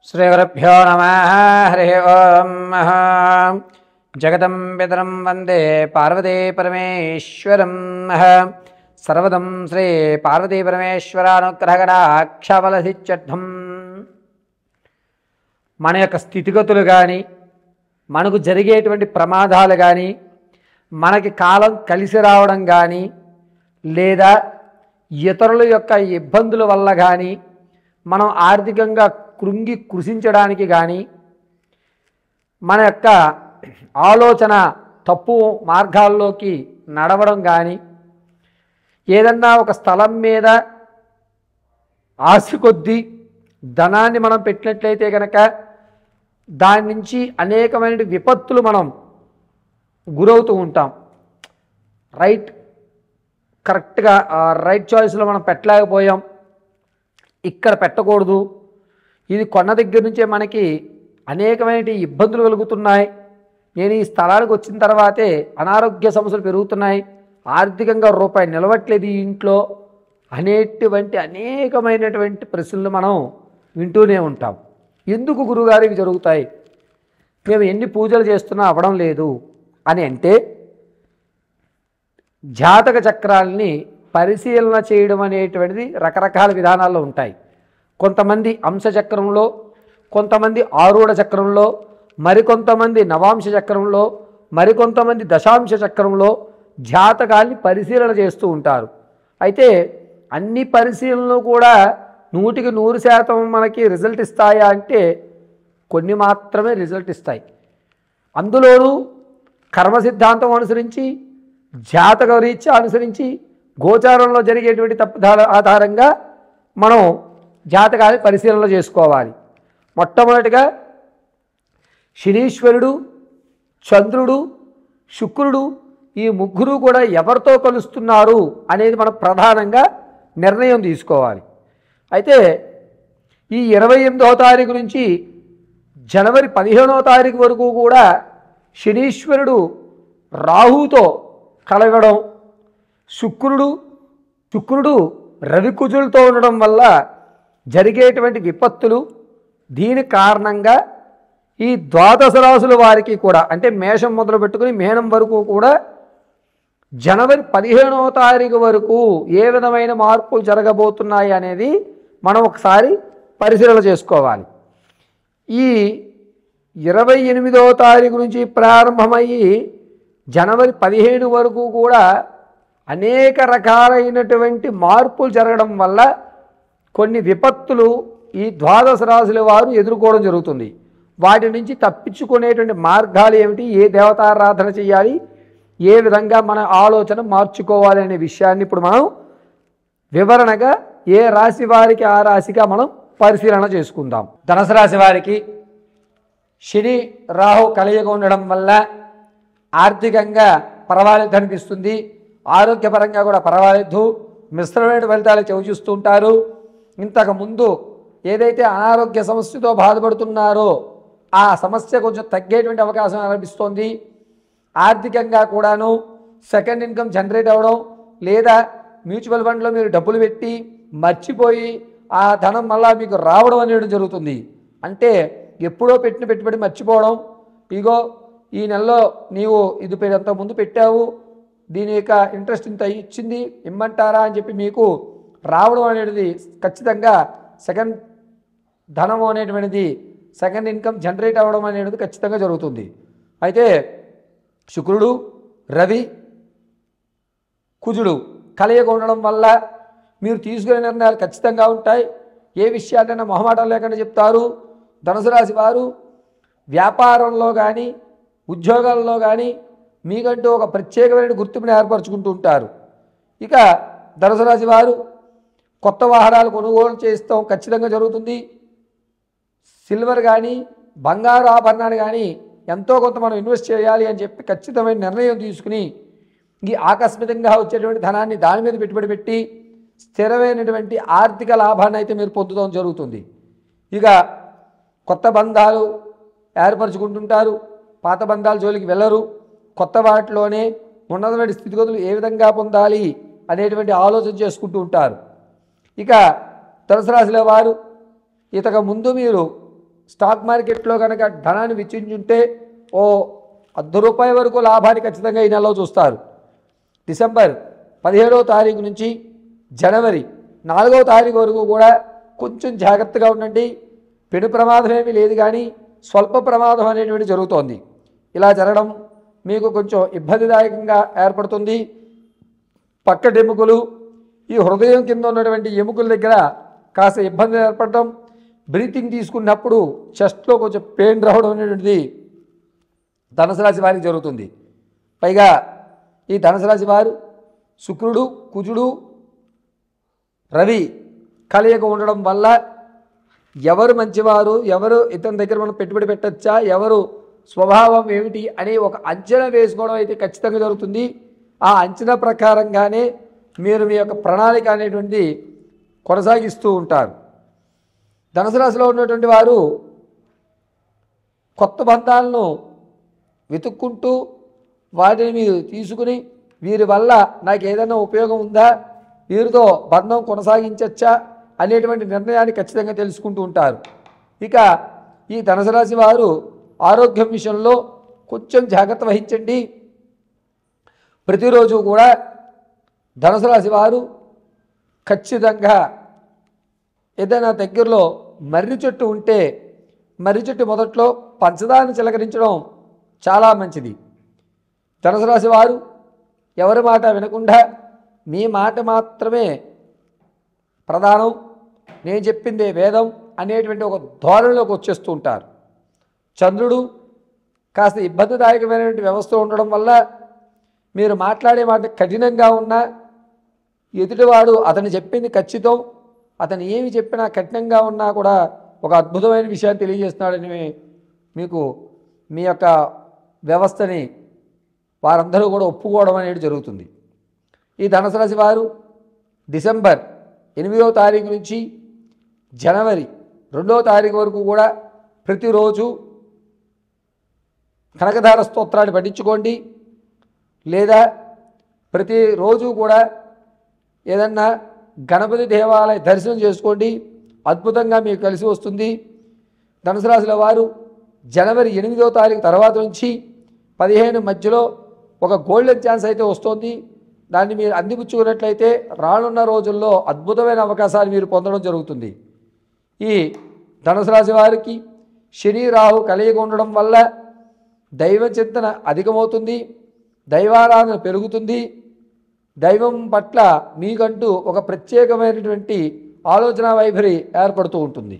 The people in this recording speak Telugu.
श्रीगुरुभ्यो नमः। हरिः ओम्। जगतं पितरं वन्दे पार्वती परमेश्वरं। सर्वदं श्री पार्वती परमेश्वरानुग्रहकटाक्षबलसिद्ध्यर्थं మన యొక్క స్థితిగతులు కానీ మనకు జరిగేటువంటి ప్రమాదాలు కానీ మనకి కాలం కలిసి రావడం కానీ లేదా ఇతరుల యొక్క ఇబ్బందుల వల్ల కానీ మనం ఆర్థికంగా కృంగి కృషించడానికి కానీ మన యొక్క ఆలోచన తప్పు మార్గాల్లోకి నడవడం కానీ ఏదన్నా ఒక స్థలం మీద ఆశ కొద్దీ ధనాన్ని మనం పెట్టినట్లయితే కనుక దాని నుంచి అనేకమైన విపత్తులు మనం గురవుతూ ఉంటాం. కరెక్ట్గా రైట్ చాయిస్లో మనం పెట్టలేకపోయాం, ఇక్కడ పెట్టకూడదు, ఇది కొన్న దగ్గర నుంచే మనకి అనేకమైన ఇబ్బందులు కలుగుతున్నాయి, నేను ఈ స్థలానికి వచ్చిన తర్వాతే అనారోగ్య సమస్యలు పెరుగుతున్నాయి, ఆర్థికంగా రూపాయి నిలవట్లేదు ఈ ఇంట్లో అనేటువంటి అనేకమైనటువంటి ప్రశ్నలు మనం వింటూనే ఉంటాం. ఎందుకు గురుగారు ఇవి జరుగుతాయి, మేము ఎన్ని పూజలు చేస్తున్నా అవ్వడం లేదు అని అంటే జాతక చక్రాలని పరిశీలన చేయడం అనేటువంటిది రకరకాల విధానాల్లో ఉంటాయి. కొంతమంది అంశచక్రంలో, కొంతమంది ఆరూఢ చక్రంలో, మరికొంతమంది నవాంశ చక్రంలో, మరికొంతమంది దశాంశ చక్రంలో జాతకాల్ని పరిశీలన చేస్తూ ఉంటారు. అయితే అన్ని పరిశీలనలు కూడా 100% మనకి రిజల్ట్ ఇస్తాయా అంటే కొన్ని మాత్రమే రిజల్ట్ ఇస్తాయి. అందులోనూ కర్మ సిద్ధాంతం అనుసరించి, జాతక రీత్యా అనుసరించి, గోచారంలో జరిగేటువంటి తప్పుదాల ఆధారంగా మనం జాతకాన్ని పరిశీలన చేసుకోవాలి. మొట్టమొదటిగా శనీశ్వరుడు, చంద్రుడు, శుక్రుడు ఈ ముగ్గురు కూడా ఎవరితో కలుస్తున్నారు అనేది మనం ప్రధానంగా నిర్ణయం తీసుకోవాలి. అయితే ఈ 28వ తారీఖు నుంచి జనవరి 15వ తారీఖు వరకు కూడా శనీశ్వరుడు రాహుతో కలగడం, శుక్రుడు రవికుజులతో ఉండడం వల్ల జరిగేటువంటి విపత్తులు, దీని కారణంగా ఈ ద్వాదశ రాశుల వారికి కూడా అంటే మేషం మొదలు పెట్టుకుని మీనం వరకు కూడా జనవరి 15వ తారీఖు వరకు ఏ విధమైన మార్పులు జరగబోతున్నాయి అనేది మనం ఒకసారి పరిశీలన చేసుకోవాలి. ఈ 28వ తారీఖు నుంచి ప్రారంభమయ్యి జనవరి 15 వరకు కూడా అనేక రకాలైనటువంటి మార్పులు జరగడం వల్ల కొన్ని విపత్తులు ఈ ద్వాదశ రాశుల వారు ఎదుర్కోవడం జరుగుతుంది. వాటి నుంచి తప్పించుకునేటువంటి మార్గాలు ఏమిటి, ఏ దేవతారాధన చేయాలి, ఏ విధంగా మన ఆలోచన మార్చుకోవాలి అనే విషయాన్ని ఇప్పుడు మనం వివరణగా ఏ రాశి వారికి ఆ రాశిగా మనం పరిశీలన చేసుకుందాం. ధనుసు రాశి వారికి శని రాహు కలయిక ఉండడం వల్ల ఆర్థికంగా పర్వాలేదు అనిపిస్తుంది, ఆరోగ్యపరంగా కూడా పర్వాలేదు, మిశ్రమైన ఫలితాలు చవిచూస్తూ ఉంటారు. ఇంతకుముందు ఏదైతే అనారోగ్య సమస్యతో బాధపడుతున్నారో ఆ సమస్య కొంచెం తగ్గేటువంటి అవకాశం లభిస్తోంది. ఆర్థికంగా కూడాను సెకండ్ ఇన్కమ్ జనరేట్ అవ్వడం, లేదా మ్యూచువల్ ఫండ్లో మీరు డబ్బులు పెట్టి మర్చిపోయి ఆ ధనం మళ్ళా మీకు రావడం అనేది జరుగుతుంది. అంటే ఎప్పుడో పెట్టిన పెట్టుబడి మర్చిపోవడం, ఇగో ఈ నెలలో నీవు ఇది అంత ముందు పెట్టావు, దీని యొక్క ఇంట్రెస్ట్ ఇంత ఇచ్చింది ఇమ్మంటారా అని చెప్పి మీకు రావడం అనేది ఖచ్చితంగా సెకండ్ ధనం అనేటువంటిది సెకండ్ ఇన్కమ్ జనరేట్ అవ్వడం అనేది ఖచ్చితంగా జరుగుతుంది. అయితే శుక్రుడు, రవి, కుజుడు కలయిక ఉండడం వల్ల మీరు తీసుకునే నిర్ణయాలు ఖచ్చితంగా ఉంటాయి. ఏ విషయాలైనా మొహమాటం లేకుండా చెప్తారు. ధనుసు రాశి వారు వ్యాపారంలో కానీ ఉద్యోగాల్లో కానీ మీకంటూ ఒక ప్రత్యేకమైన గుర్తింపుని ఏర్పరచుకుంటూ ఉంటారు. ఇక ధనుసు రాశి వారు కొత్త వాహనాలు కొనుగోలు చేస్తాం ఖచ్చితంగా జరుగుతుంది. సిల్వర్ కానీ బంగారు ఆభరణాలు కానీ ఎంతో కొంత మనం ఇన్వెస్ట్ చేయాలి అని చెప్పి ఖచ్చితమైన నిర్ణయం తీసుకుని ఈ ఆకస్మికంగా వచ్చేటువంటి ధనాన్ని దాని మీద పెట్టుబడి పెట్టి స్థిరమైనటువంటి ఆర్థిక లాభాన్ని అయితే మీరు పొందడం జరుగుతుంది. ఇక కొత్త బంధాలు ఏర్పరచుకుంటుంటారు, పాత బంధాల జోలికి వెళ్ళరు, కొత్త వాటిలోనే ఉన్నతమైన స్థితిగతులు ఏ విధంగా పొందాలి అనేటువంటి ఆలోచన చేసుకుంటూ ఉంటారు. ఇక ధనుసు రాశిలో వారు ఇంతకు ముందు మీరు స్టాక్ మార్కెట్లో కనుక ధనాన్ని వెచ్చించుంటే ఓ ₹10 వరకు లాభాన్ని ఖచ్చితంగా ఈ నెలలో చూస్తారు. డిసెంబర్ 17వ తారీఖు నుంచి జనవరి 4వ తారీఖు వరకు కూడా కొంచెం జాగ్రత్తగా ఉండండి. పెను ప్రమాదం ఏమీ లేదు, కానీ స్వల్ప ప్రమాదం అనేటువంటి జరుగుతోంది. ఇలా జరగడం మీకు కొంచెం ఇబ్బందిదాయకంగా ఏర్పడుతుంది. పక్కటి ఎముకలు, ఈ హృదయం కింద ఉన్నటువంటి ఎముకల దగ్గర కాస్త ఇబ్బంది ఏర్పడటం, బ్రీతింగ్ తీసుకున్నప్పుడు చెస్ట్లో కొంచెం పెయిన్ రావడం అనేటువంటిది ధనుసు రాశి వారికి జరుగుతుంది. పైగా ఈ ధనుసు రాశి వారు శుక్రుడు, కుజుడు, రవి కలయిక ఉండడం వల్ల ఎవరు మంచివారు, ఎవరు ఇతని దగ్గర మనం పెట్టుబడి పెట్టచ్చా, ఎవరు స్వభావం ఏమిటి అనే ఒక అంచనా వేసుకోవడం అయితే ఖచ్చితంగా జరుగుతుంది. ఆ అంచనా ప్రకారంగానే మీరు మీ యొక్క ప్రణాళిక అనేటువంటిది కొనసాగిస్తూ ఉంటారు. ధనుసు రాశిలో ఉన్నటువంటి వారు కొత్త బంధాలను వెతుక్కుంటూ వాటిని మీరు తీసుకుని వీరి వల్ల నాకు ఏదైనా ఉపయోగం ఉందా, వీరితో బంధం కొనసాగించచ్చా అనేటువంటి నిర్ణయాన్ని ఖచ్చితంగా తెలుసుకుంటూ ఉంటారు. ఇక ఈ ధనుసు రాశి వారు ఆరోగ్యం విషయంలో కొంచెం జాగ్రత్త వహించండి. ప్రతిరోజు కూడా ధనుసు రాశి వారు ఖచ్చితంగా ఏదైనా దగ్గరలో మర్రి చెట్టు ఉంటే మర్రి చెట్టు మొదట్లో పంచదారని చిలకరించడం చాలా మంచిది. ధనుసు రాశి వారు ఎవరి మాట వినకుండా మీ మాట మాత్రమే ప్రధానం, నేను చెప్పిందే వేదం అనేటువంటి ఒక ధోరణిలోకి వచ్చేస్తూ ఉంటారు. చంద్రుడు కాస్త ఇబ్బందిదాయకమైనటువంటి వ్యవస్థ ఉండడం వల్ల మీరు మాట్లాడే మాట కఠినంగా ఉన్నా ఎదుటివాడు అతను చెప్పింది ఖచ్చితం, అతను ఏమి చెప్పినా కఠినంగా ఉన్నా కూడా ఒక అద్భుతమైన విషయాన్ని తెలియజేస్తున్నాడని మీకు మీ యొక్క వ్యవస్థని వారందరూ కూడా ఒప్పుకోవడం అనేది జరుగుతుంది. ఈ ధనుసు రాశి వారు డిసెంబర్ 8వ తారీఖు నుంచి జనవరి 2వ తారీఖు వరకు కూడా ప్రతిరోజు కనకధార స్తోత్రాన్ని పఠించుకోండి, లేదా ప్రతిరోజు కూడా ఏదన్నా గణపతి దేవాలయ దర్శనం చేసుకోండి. అద్భుతంగా మీకు కలిసి వస్తుంది. ధనుసు రాశిలో వారు జనవరి 8వ తారీఖు తర్వాత నుంచి 15 మధ్యలో ఒక గోల్డెన్ ఛాన్స్ అయితే వస్తుంది. దాన్ని మీరు అందిపుచ్చుకున్నట్లయితే రానున్న రోజుల్లో అద్భుతమైన అవకాశాలు మీరు పొందడం జరుగుతుంది. ఈ ధనుసు రాశి వారికి శని రాహు కలయిక ఉండడం వల్ల దైవ చింతన అధికమవుతుంది, దైవారాధన పెరుగుతుంది, దైవం పట్ల మీకంటూ ఒక ప్రత్యేకమైనటువంటి ఆలోచన వైఖరి ఏర్పడుతూ ఉంటుంది.